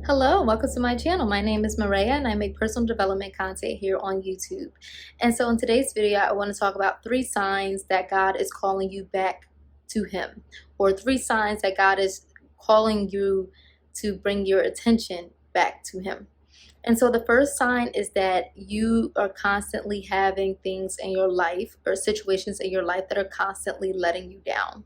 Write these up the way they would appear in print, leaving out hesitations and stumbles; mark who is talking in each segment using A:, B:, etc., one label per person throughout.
A: Hello, welcome to my channel. My name is Maria and I make personal development content here on YouTube. And so in today's video, I want to talk about 3 signs that God is calling you back to Him, or 3 signs that God is calling you to bring your attention back to Him. And so the first sign is that you are constantly having things in your life or situations in your life that are constantly letting you down.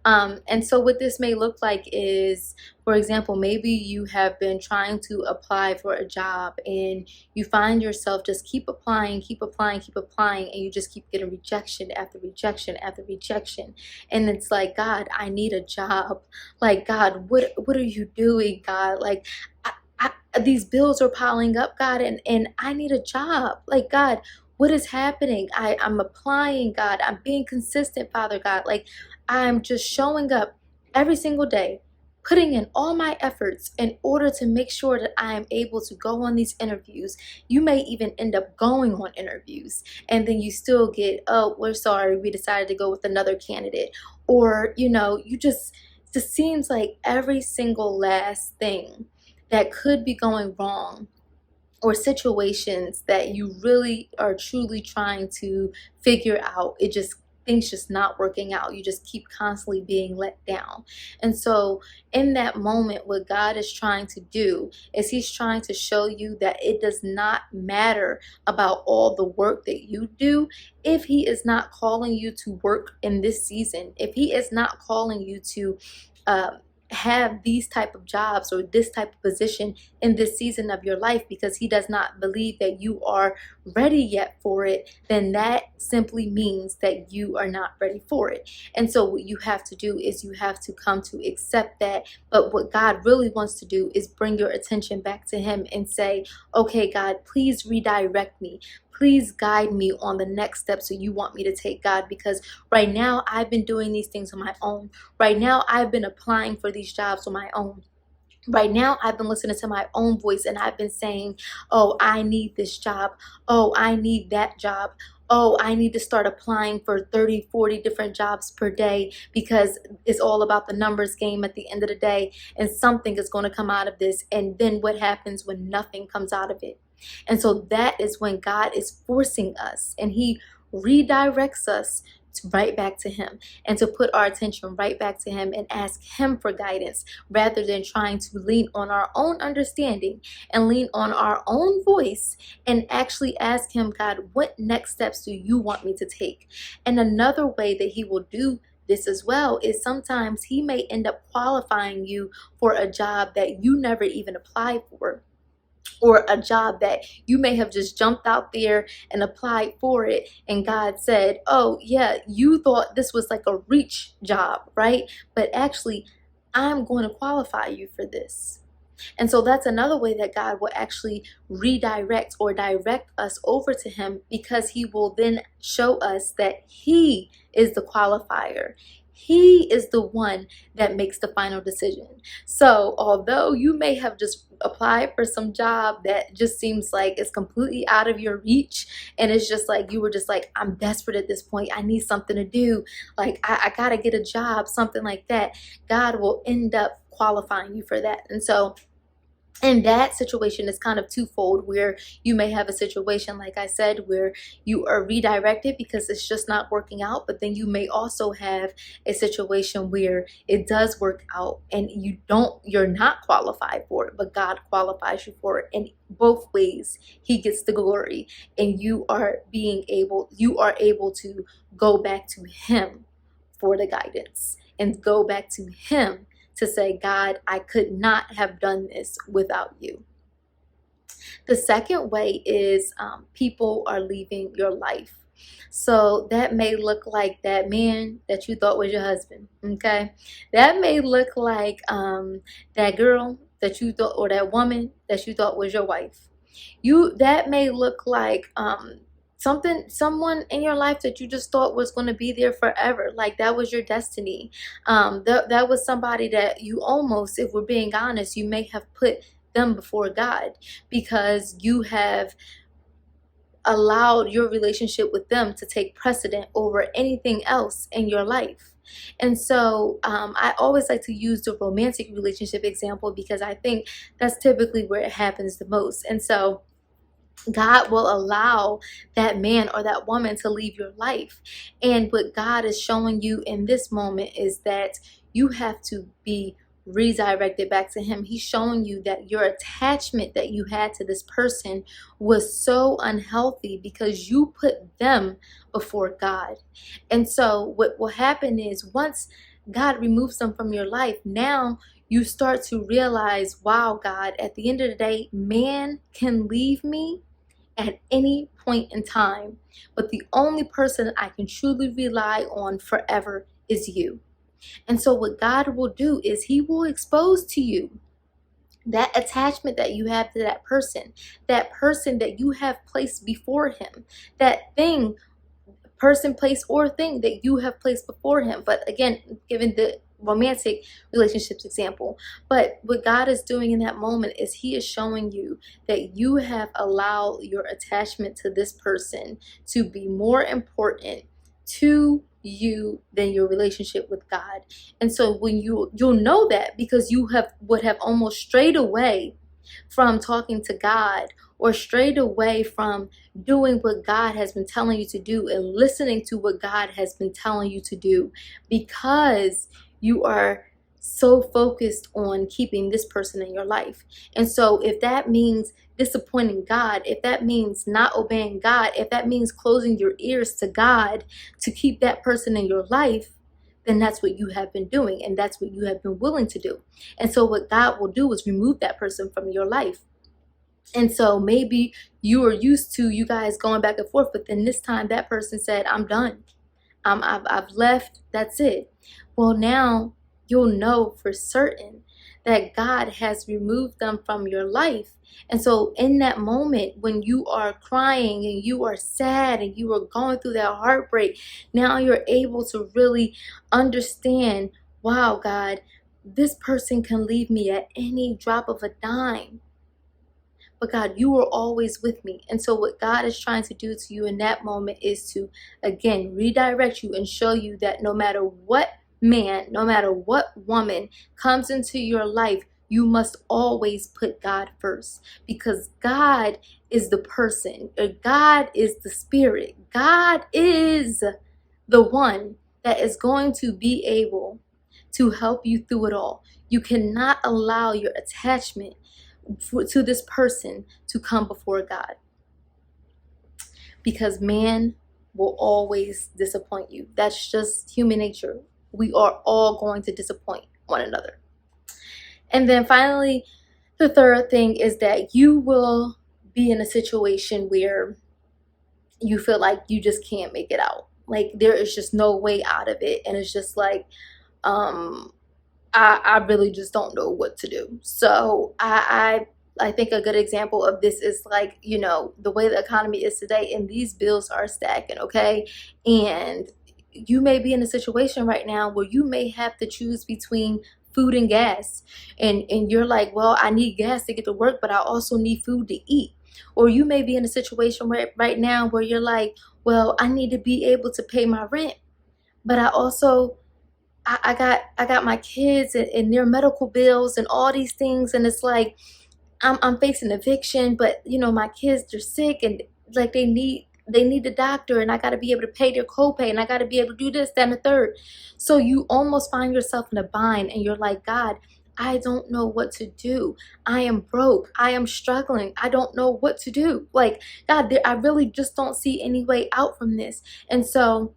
A: And so what this may look like is, for example, maybe you have been trying to apply for a job and you find yourself just keep applying, and you just keep getting rejection after rejection after rejection. And it's like, God, I need a job. Like, God, what are you doing, God? Like, these bills are piling up, God, and I need a job. Like, God, what is happening? I'm applying, God. I'm being consistent, Father God. Like, I'm just showing up every single day, putting in all my efforts in order to make sure that I am able to go on these interviews. You may even end up going on interviews, and then you still get, oh, we're sorry, we decided to go with another candidate. Or, you just seems like every single last thing that could be going wrong, or situations that you really are truly trying to figure out, things just not working out. You just keep constantly being let down. And so in that moment, what God is trying to do is He's trying to show you that it does not matter about all the work that you do. If He is not calling you to work in this season, if He is not calling you to have these type of jobs or this type of position in this season of your life, because He does not believe that you are ready yet for it, then that simply means that you are not ready for it. And so what you have to do is you have to come to accept that. But what God really wants to do is bring your attention back to Him and say, okay, God, please redirect me. Please guide me on the next steps that you want me to take, God, because right now I've been doing these things on my own. Right now I've been applying for these jobs on my own. Right now, I've been listening to my own voice and I've been saying, oh, I need this job. Oh, I need that job. Oh, I need to start applying for 30, 40 different jobs per day, because it's all about the numbers game at the end of the day, and something is going to come out of this. And then what happens when nothing comes out of it? And so that is when God is forcing us, and He redirects us right back to Him, and to put our attention right back to Him and ask Him for guidance, rather than trying to lean on our own understanding and lean on our own voice, and actually ask Him, God, what next steps do you want me to take? And another way that He will do this as well is sometimes He may end up qualifying you for a job that you never even applied for, or a job that you may have just jumped out there and applied for it, and God said, oh yeah, you thought this was like a reach job, right? But actually, I'm going to qualify you for this. And so that's another way that God will actually redirect or direct us over to Him, because He will then show us that He is the qualifier. He is the one that makes the final decision. So although you may have just applied for some job that just seems like it's completely out of your reach, and it's just like you were just like, I'm desperate at this point, I need something to do, like I gotta get a job, something like that, God will end up qualifying you for that. And so in that situation, it's kind of twofold, where you may have a situation, like I said, where you are redirected because it's just not working out. But then you may also have a situation where it does work out and you're not qualified for it, but God qualifies you for it. And both ways, He gets the glory, and you are able to go back to Him for the guidance, and go back to Him to say, God, I could not have done this without you. The second way is people are leaving your life. So that may look like that man that you thought was your husband, okay? That may look like that girl that you thought, or that woman that you thought was your wife. That may look like someone in your life that you just thought was going to be there forever, like that was your destiny. That was somebody that you almost, if we're being honest, you may have put them before God, because you have allowed your relationship with them to take precedent over anything else in your life. And so I always like to use the romantic relationship example because I think that's typically where it happens the most. And so God will allow that man or that woman to leave your life. And what God is showing you in this moment is that you have to be redirected back to Him. He's showing you that your attachment that you had to this person was so unhealthy because you put them before God. And so what will happen is once God removes them from your life, now you start to realize, wow, God, at the end of the day, man can leave me at any point in time, but the only person I can truly rely on forever is you. And so what God will do is He will expose to you that attachment that you have to that person that you have placed before Him, that thing, person, place, or thing that you have placed before Him. But again, given the romantic relationships example, but what God is doing in that moment is He is showing you that you have allowed your attachment to this person to be more important to you than your relationship with God. And so when you'll know that because you would have almost strayed away from talking to God, or strayed away from doing what God has been telling you to do and listening to what God has been telling you to do, because you are so focused on keeping this person in your life. And so if that means disappointing God, if that means not obeying God, if that means closing your ears to God to keep that person in your life, then that's what you have been doing, and that's what you have been willing to do. And so what God will do is remove that person from your life. And so maybe you are used to you guys going back and forth, but then this time that person said, I'm done. I've left. That's it. Well, now you'll know for certain that God has removed them from your life. And so in that moment when you are crying and you are sad and you are going through that heartbreak, now you're able to really understand, wow, God, this person can leave me at any drop of a dime. But God, you are always with me. And so what God is trying to do to you in that moment is to, again, redirect you and show you that no matter what man, no matter what woman comes into your life, you must always put God first, because God is the person, or God is the spirit. God is the one that is going to be able to help you through it all. You cannot allow your attachment to this person to come before God, because man will always disappoint you. That's just human nature. We are all going to disappoint one another. And then finally, the third thing is that you will be in a situation where you feel like you just can't make it out. Like there is just no way out of it. And it's just like, I really just don't know what to do. So I think a good example of this is like, you know, the way the economy is today, and these bills are stacking, okay? And you may be in a situation right now where you may have to choose between food and gas. And you're like, well, I need gas to get to work, but I also need food to eat. Or you may be in a situation right now where you're like, well, I need to be able to pay my rent, but I also I got my kids and their medical bills and all these things, and it's like I'm facing eviction, but you know my kids are sick and like they need the doctor, and I got to be able to pay their copay, and I got to be able to do this, that, and the third. So you almost find yourself in a bind, and you're like, God, I don't know what to do. I am broke. I am struggling. I don't know what to do. Like, God, I really just don't see any way out from this. And so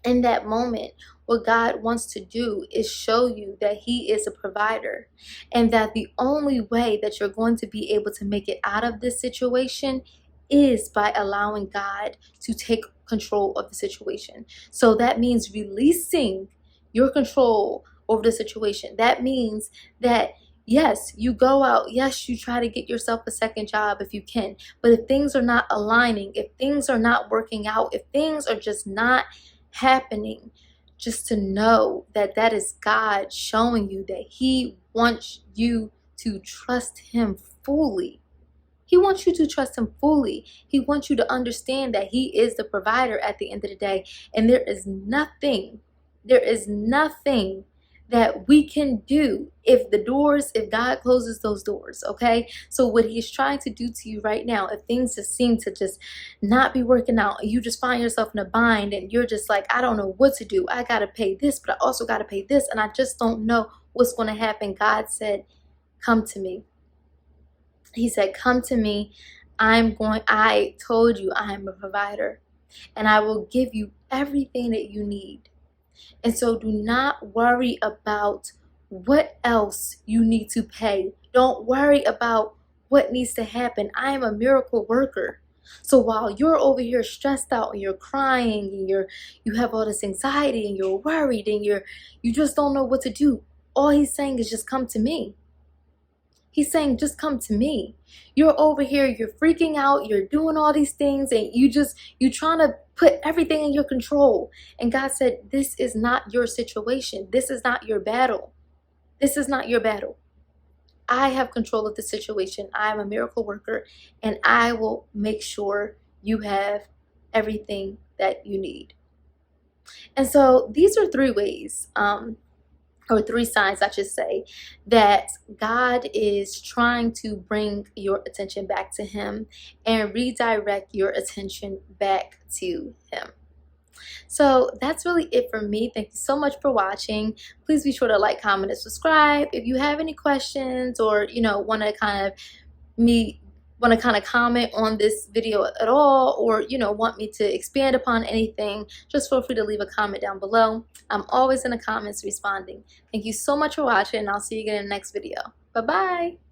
A: in that moment, what God wants to do is show you that He is a provider, and that the only way that you're going to be able to make it out of this situation is by allowing God to take control of the situation. So that means releasing your control over the situation. That means that yes, you go out, yes, you try to get yourself a second job if you can, but if things are not aligning, if things are not working out, if things are just not happening, just to know that that is God showing you that He wants you to trust Him fully. He wants you to trust Him fully. He wants you to understand that He is the provider at the end of the day, and there is nothing There is nothing that we can do if God closes those doors, okay? So what he's trying to do to you right now, if things just seem to just not be working out, and you just find yourself in a bind and you're just like, I don't know what to do. I got to pay this, but I also got to pay this, and I just don't know what's going to happen. God said, come to me. He said, come to me. I told you I am a provider, and I will give you everything that you need. And so do not worry about what else you need to pay. Don't worry about what needs to happen. I am a miracle worker. So while you're over here stressed out and you're crying and you have all this anxiety and you're worried and you just don't know what to do, all he's saying is just come to me. He's saying, just come to me. You're over here, you're freaking out, you're doing all these things, and you're trying to put everything in your control. And God said, this is not your situation. This is not your battle. This is not your battle. I have control of the situation. I am a miracle worker, and I will make sure you have everything that you need. And so these are three ways, or three signs, I should say, that God is trying to bring your attention back to him and redirect your attention back to him. So that's really it for me. Thank you so much for watching. Please be sure to like, comment, and subscribe. If you have any questions or want to comment on this video at all, or want me to expand upon anything, just feel free to leave a comment down below. I'm always in the comments responding. Thank you so much for watching, and I'll see you again in the next video. Bye bye.